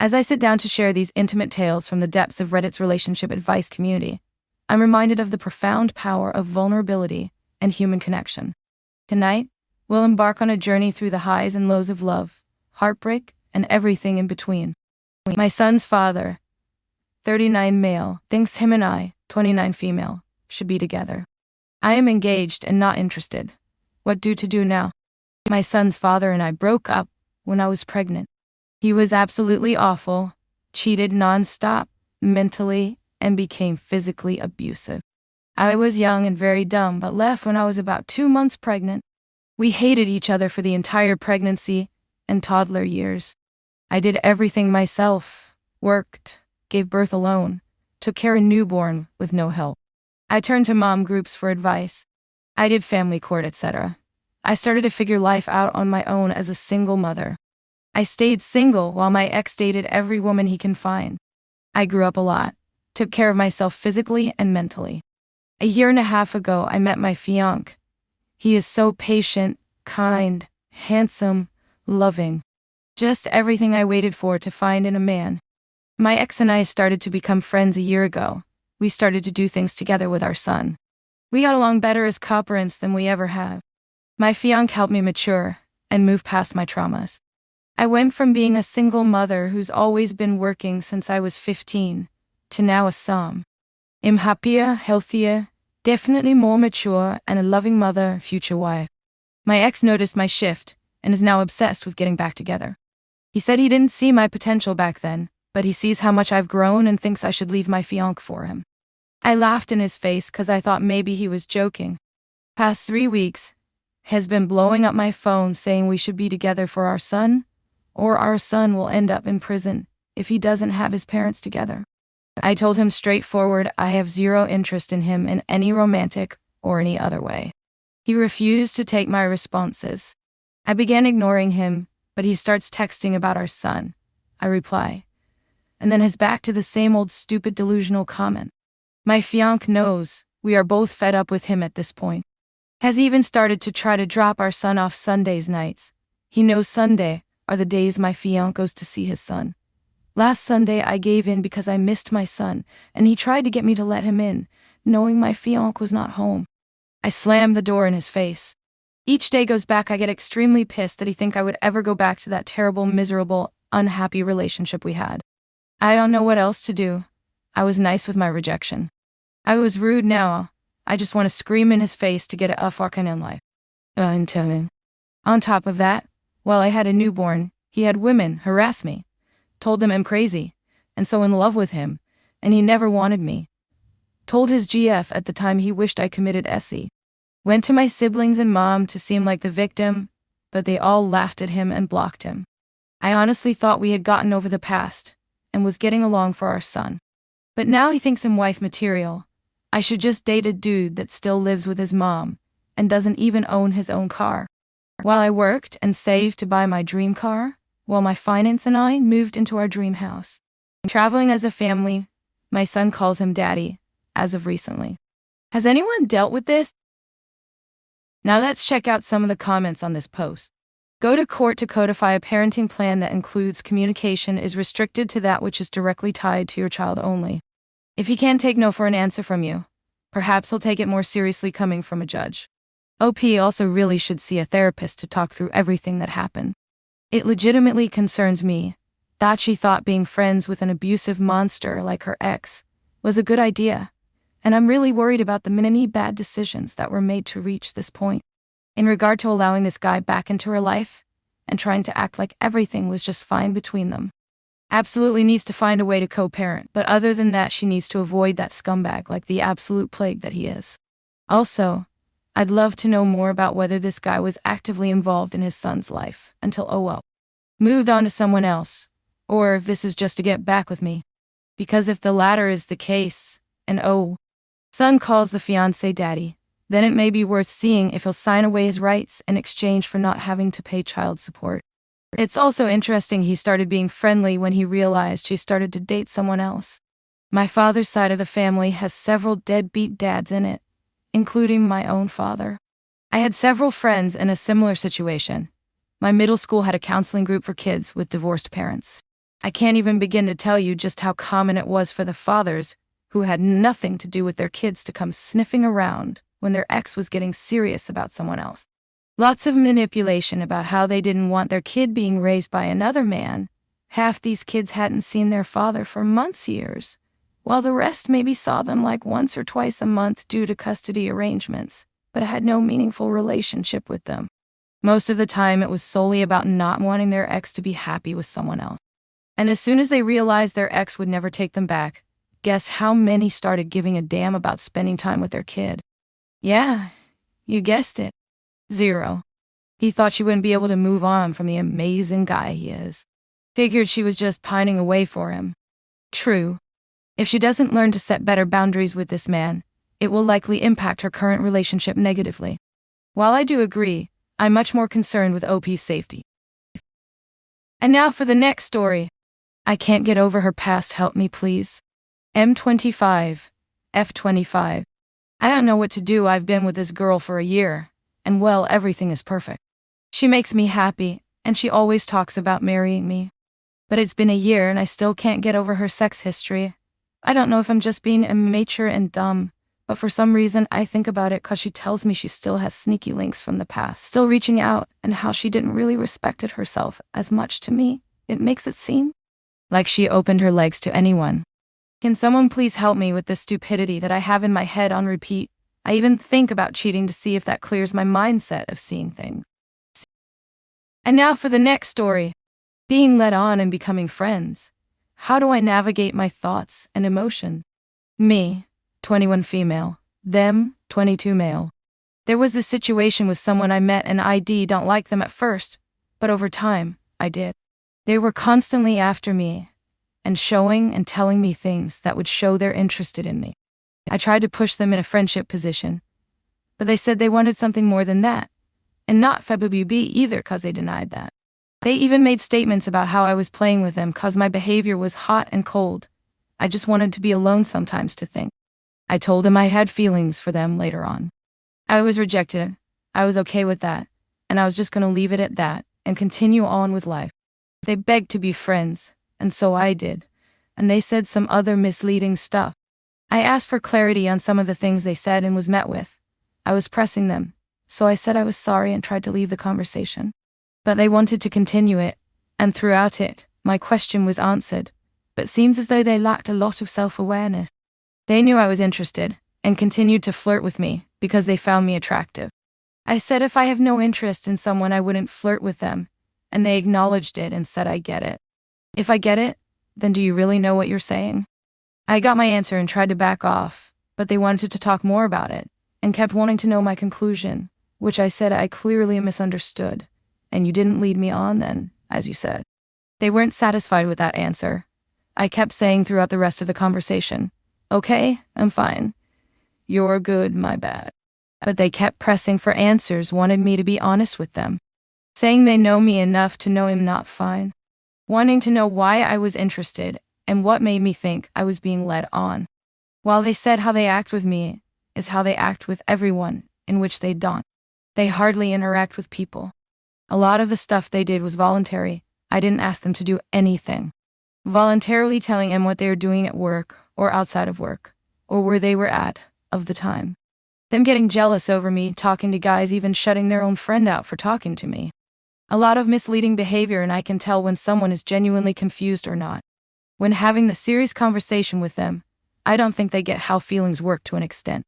As I sit down to share these intimate tales from the depths of Reddit's relationship advice community, I'm reminded of the profound power of vulnerability and human connection. Tonight, we'll embark on a journey through the highs and lows of love, heartbreak, and everything in between. My son's father, 39 male, thinks him and I, 29 female, should be together. I am engaged and not interested. What to do now? My son's father and I broke up when I was pregnant. He was absolutely awful, cheated nonstop, mentally, and became physically abusive. I was young and very dumb, but left when I was about 2 months pregnant. We hated each other for the entire pregnancy and toddler years. I did everything myself, worked, gave birth alone, took care of newborn with no help. I turned to mom groups for advice. I did family court, etc. I started to figure life out on my own as a single mother. I stayed single while my ex dated every woman he can find. I grew up a lot, took care of myself physically and mentally. A year and a half ago, I met my fiancé. He is so patient, kind, handsome, loving. Just everything I waited for to find in a man. My ex and I started to become friends a year ago. We started to do things together with our son. We got along better as co-parents than we ever have. My fiancé helped me mature and move past my traumas. I went from being a single mother who's always been working since I was 15 to now a Psalm. I'm happier, healthier, definitely more mature, and a loving mother, future wife. My ex noticed my shift and is now obsessed with getting back together. He said he didn't see my potential back then, but he sees how much I've grown and thinks I should leave my fiancé for him. I laughed in his face because I thought maybe he was joking. Past 3 weeks has been blowing up my phone saying we should be together for our son, or our son will end up in prison if he doesn't have his parents together. I told him straightforward I have zero interest in him in any romantic or any other way. He refused to take my responses. I began ignoring him, but he starts texting about our son. I reply, and then is back to the same old stupid delusional comment. My fiancé knows we are both fed up with him at this point. Has even started to try to drop our son off Sundays nights. He knows Sunday are the days my fiancé goes to see his son. Last Sunday I gave in because I missed my son, and he tried to get me to let him in, knowing my fiancé was not home. I slammed the door in his face. Each day goes back I get extremely pissed that he think I would ever go back to that terrible, miserable, unhappy relationship we had. I don't know what else to do. I was nice with my rejection. I was rude now. I just want to scream in his face to get a fucking in life. On top of that, while I had a newborn, he had women harass me, told them I'm crazy, and so in love with him, and he never wanted me. Told his GF at the time he wished I committed SE. Went to my siblings and mom to seem like the victim, but they all laughed at him and blocked him. I honestly thought we had gotten over the past, and was getting along for our son. But now he thinks I'm wife material. I should just date a dude that still lives with his mom, and doesn't even own his own car. While I worked and saved to buy my dream car, while my finance and I moved into our dream house. Traveling as a family, my son calls him daddy, as of recently. Has anyone dealt with this? Now let's check out some of the comments on this post. Go to court to codify a parenting plan that includes communication is restricted to that which is directly tied to your child only. If he can't take no for an answer from you, perhaps he'll take it more seriously coming from a judge. OP also really should see a therapist to talk through everything that happened. It legitimately concerns me that she thought being friends with an abusive monster like her ex was a good idea, and I'm really worried about the many bad decisions that were made to reach this point. In regard to allowing this guy back into her life, and trying to act like everything was just fine between them. Absolutely needs to find a way to co-parent, but other than that she needs to avoid that scumbag like the absolute plague that he is. Also, I'd love to know more about whether this guy was actively involved in his son's life until moved on to someone else, or if this is just to get back with me. Because if the latter is the case, and son calls the fiancé daddy, then it may be worth seeing if he'll sign away his rights in exchange for not having to pay child support. It's also interesting he started being friendly when he realized she started to date someone else. My father's side of the family has several deadbeat dads in it, including my own father. I had several friends in a similar situation. My middle school had a counseling group for kids with divorced parents. I can't even begin to tell you just how common it was for the fathers, who had nothing to do with their kids, to come sniffing around when their ex was getting serious about someone else. Lots of manipulation about how they didn't want their kid being raised by another man. Half these kids hadn't seen their father for months, years, while the rest maybe saw them like once or twice a month due to custody arrangements, but had no meaningful relationship with them. Most of the time, it was solely about not wanting their ex to be happy with someone else. And as soon as they realized their ex would never take them back, guess how many started giving a damn about spending time with their kid? Yeah, you guessed it. 0. He thought she wouldn't be able to move on from the amazing guy he is. Figured she was just pining away for him. True. If she doesn't learn to set better boundaries with this man, it will likely impact her current relationship negatively. While I do agree, I'm much more concerned with OP's safety. And now for the next story. I can't get over her past, help me please. M25, F25. I don't know what to do. I've been with this girl for a year, and well, everything is perfect. She makes me happy, and she always talks about marrying me. But it's been a year and I still can't get over her sex history. I don't know if I'm just being immature and dumb, but for some reason I think about it 'cause she tells me she still has sneaky links from the past, still reaching out, and how she didn't really respected herself as much to me. It makes it seem like she opened her legs to anyone. Can someone please help me with this stupidity that I have in my head on repeat? I even think about cheating to see if that clears my mindset of seeing things. And now for the next story. Being led on and becoming friends. How do I navigate my thoughts and emotions? Me, 21 female. Them, 22 male. There was this situation with someone I met and I don't like them at first, but over time, I did. They were constantly after me and showing and telling me things that would show they're interested in me. I tried to push them in a friendship position, but they said they wanted something more than that, and not FWB either 'cause they denied that. They even made statements about how I was playing with them 'cause my behavior was hot and cold. I just wanted to be alone sometimes to think. I told them I had feelings for them later on. I was rejected. I was okay with that, and I was just going to leave it at that and continue on with life. They begged to be friends, and so I did, and they said some other misleading stuff. I asked for clarity on some of the things they said and was met with. I was pressing them, so I said I was sorry and tried to leave the conversation. But they wanted to continue it, and throughout it, my question was answered, but seems as though they lacked a lot of self-awareness. They knew I was interested, and continued to flirt with me, because they found me attractive. I said if I have no interest in someone I wouldn't flirt with them, and they acknowledged it and said I get it. If I get it, then do you really know what you're saying? I got my answer and tried to back off, but they wanted to talk more about it, and kept wanting to know my conclusion, which I said I clearly misunderstood. And you didn't lead me on then, as you said. They weren't satisfied with that answer. I kept saying throughout the rest of the conversation, okay, I'm fine. You're good, my bad. But they kept pressing for answers, wanted me to be honest with them. Saying they know me enough to know I'm not fine. Wanting to know why I was interested and what made me think I was being led on. While they said how they act with me is how they act with everyone in which they don't. They hardly interact with people. A lot of the stuff they did was voluntary. I didn't ask them to do anything. Voluntarily telling them what they were doing at work or outside of work, or where they were at of the time. Them getting jealous over me, talking to guys, even shutting their own friend out for talking to me. A lot of misleading behavior, and I can tell when someone is genuinely confused or not. When having the serious conversation with them, I don't think they get how feelings work to an extent.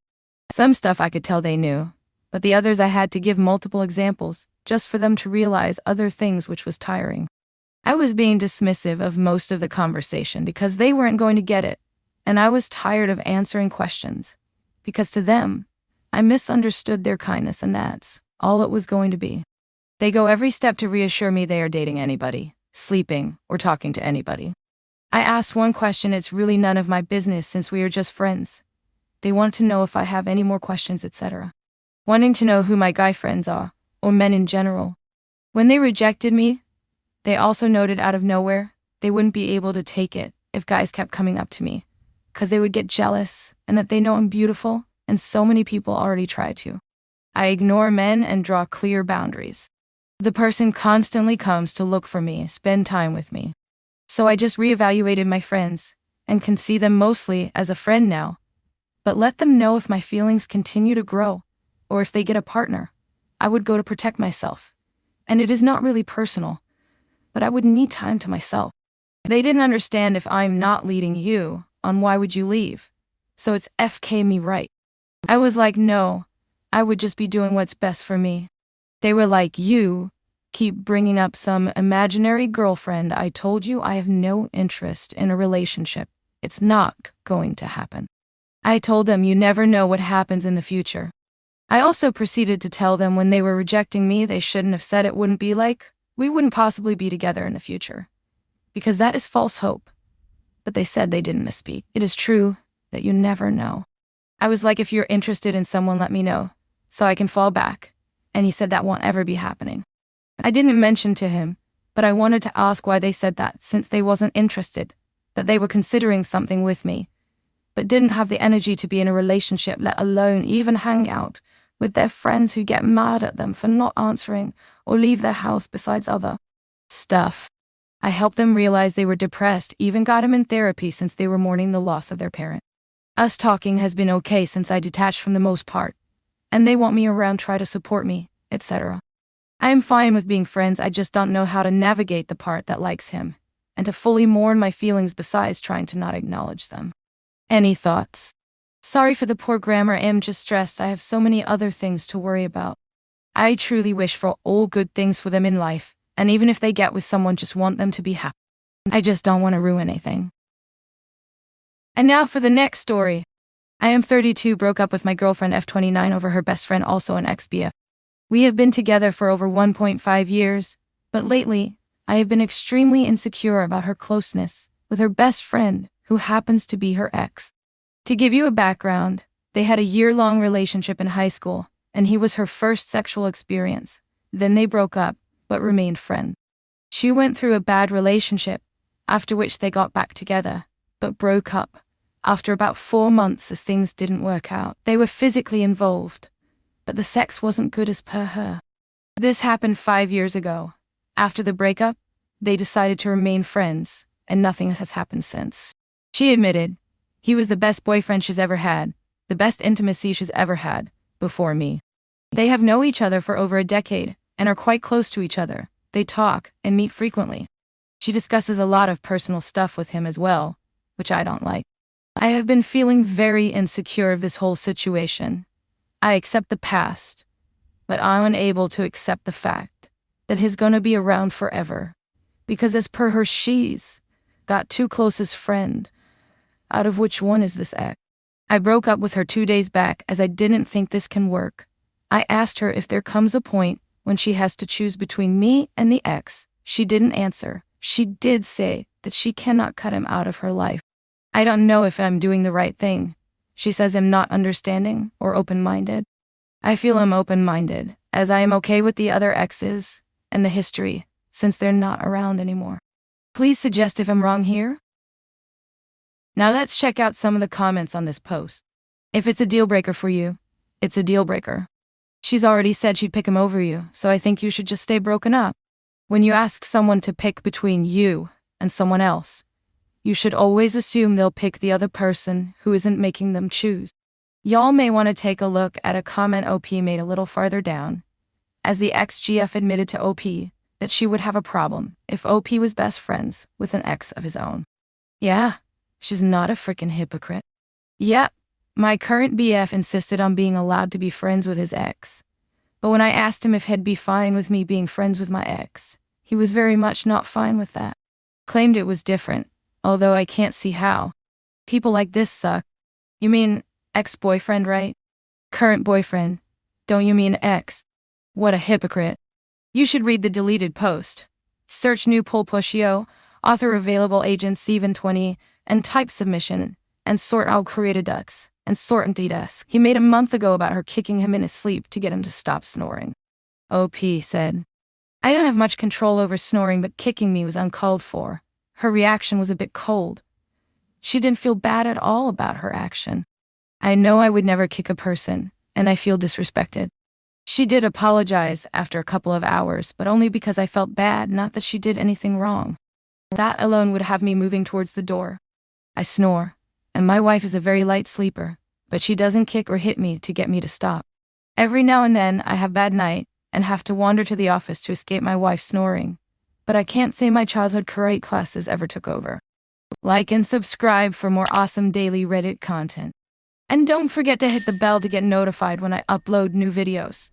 Some stuff I could tell they knew, but the others I had to give multiple examples, just for them to realize other things, which was tiring. I was being dismissive of most of the conversation because they weren't going to get it, and I was tired of answering questions, because to them, I misunderstood their kindness, and that's all it was going to be. They go every step to reassure me they are dating anybody, sleeping, or talking to anybody. I asked one question, it's really none of my business since we are just friends. They want to know if I have any more questions, etc. Wanting to know who my guy friends are, or men in general. When they rejected me, they also noted out of nowhere they wouldn't be able to take it if guys kept coming up to me, 'cause they would get jealous, and that they know I'm beautiful, and so many people already try to. I ignore men and draw clear boundaries. The person constantly comes to look for me, spend time with me. So I just reevaluated my friends and can see them mostly as a friend now. But let them know if my feelings continue to grow or if they get a partner. I would go to protect myself. And it is not really personal, but I would need time to myself. They didn't understand if I'm not leading you on why would you leave. So it's FK me right. I was like, no, I would just be doing what's best for me. They were like, you keep bringing up some imaginary girlfriend. I told you I have no interest in a relationship. It's not going to happen. I told them you never know what happens in the future. I also proceeded to tell them when they were rejecting me, they shouldn't have said it wouldn't be like, we wouldn't possibly be together in the future. Because that is false hope. But they said they didn't misspeak. It is true that you never know. I was like, if you're interested in someone, let me know, so I can fall back. And he said that won't ever be happening. I didn't mention to him, but I wanted to ask why they said that, since they wasn't interested, that they were considering something with me, but didn't have the energy to be in a relationship, let alone even hang out with their friends who get mad at them for not answering or leave their house besides other stuff. I helped them realize they were depressed, even got them in therapy since they were mourning the loss of their parent. Us talking has been okay since I detached from the most part, and they want me around, try to support me, etc. I am fine with being friends, I just don't know how to navigate the part that likes him, and to fully mourn my feelings besides trying to not acknowledge them. Any thoughts? Sorry for the poor grammar, I'm just stressed, I have so many other things to worry about. I truly wish for all good things for them in life, and even if they get with someone, just want them to be happy. I just don't want to ruin anything. And now for the next story. I am 32, broke up with my girlfriend F29 over her best friend, also an ex-BF. We have been together for over 1.5 years, but lately, I have been extremely insecure about her closeness with her best friend, who happens to be her ex. To give you a background, they had a year-long relationship in high school, and he was her first sexual experience. Then they broke up, but remained friends. She went through a bad relationship, after which they got back together, but broke up after about 4 months as things didn't work out. They were physically involved, but the sex wasn't good as per her. This happened 5 years ago. After the breakup, they decided to remain friends, and nothing has happened since. She admitted, he was the best boyfriend she's ever had, the best intimacy she's ever had, before me. They have known each other for over a decade, and are quite close to each other. They talk and meet frequently. She discusses a lot of personal stuff with him as well, which I don't like. I have been feeling very insecure of this whole situation. I accept the past, but I'm unable to accept the fact that he's gonna be around forever. Because as per her, she's got 2 closest friends, out of which one is this ex. I broke up with her 2 days back as I didn't think this can work. I asked her if there comes a point when she has to choose between me and the ex. She didn't answer. She did say that she cannot cut him out of her life. I don't know if I'm doing the right thing. She says I'm not understanding or open-minded. I feel I'm open-minded, as I am okay with the other exes and the history, since they're not around anymore. Please suggest if I'm wrong here. Now let's check out some of the comments on this post. If it's a deal breaker for you, it's a deal breaker. She's already said she'd pick him over you, so I think you should just stay broken up. When you ask someone to pick between you and someone else, you should always assume they'll pick the other person who isn't making them choose. Y'all may want to take a look at a comment OP made a little farther down, as the ex-GF admitted to OP that she would have a problem if OP was best friends with an ex of his own. Yeah, she's not a freaking hypocrite. Yep, my current BF insisted on being allowed to be friends with his ex. But when I asked him if he'd be fine with me being friends with my ex, he was very much not fine with that. Claimed it was different, although I can't see how. People like this suck. You mean ex-boyfriend, right? Current boyfriend. Don't you mean ex? What a hypocrite. You should read the deleted post. Search new poll pushio, author available agent Steven 20, and type submission, and sort out created ducks, and sort empty desk. He made a month ago about her kicking him in his sleep to get him to stop snoring. OP said, I don't have much control over snoring, but kicking me was uncalled for. Her reaction was a bit cold. She didn't feel bad at all about her action. I know I would never kick a person, and I feel disrespected. She did apologize after a couple of hours, but only because I felt bad, not that she did anything wrong. That alone would have me moving towards the door. I snore, and my wife is a very light sleeper, but she doesn't kick or hit me to get me to stop. Every now and then I have bad night and have to wander to the office to escape my wife snoring, but I can't say my childhood karate classes ever took over. Like and subscribe for more awesome daily Reddit content. And don't forget to hit the bell to get notified when I upload new videos.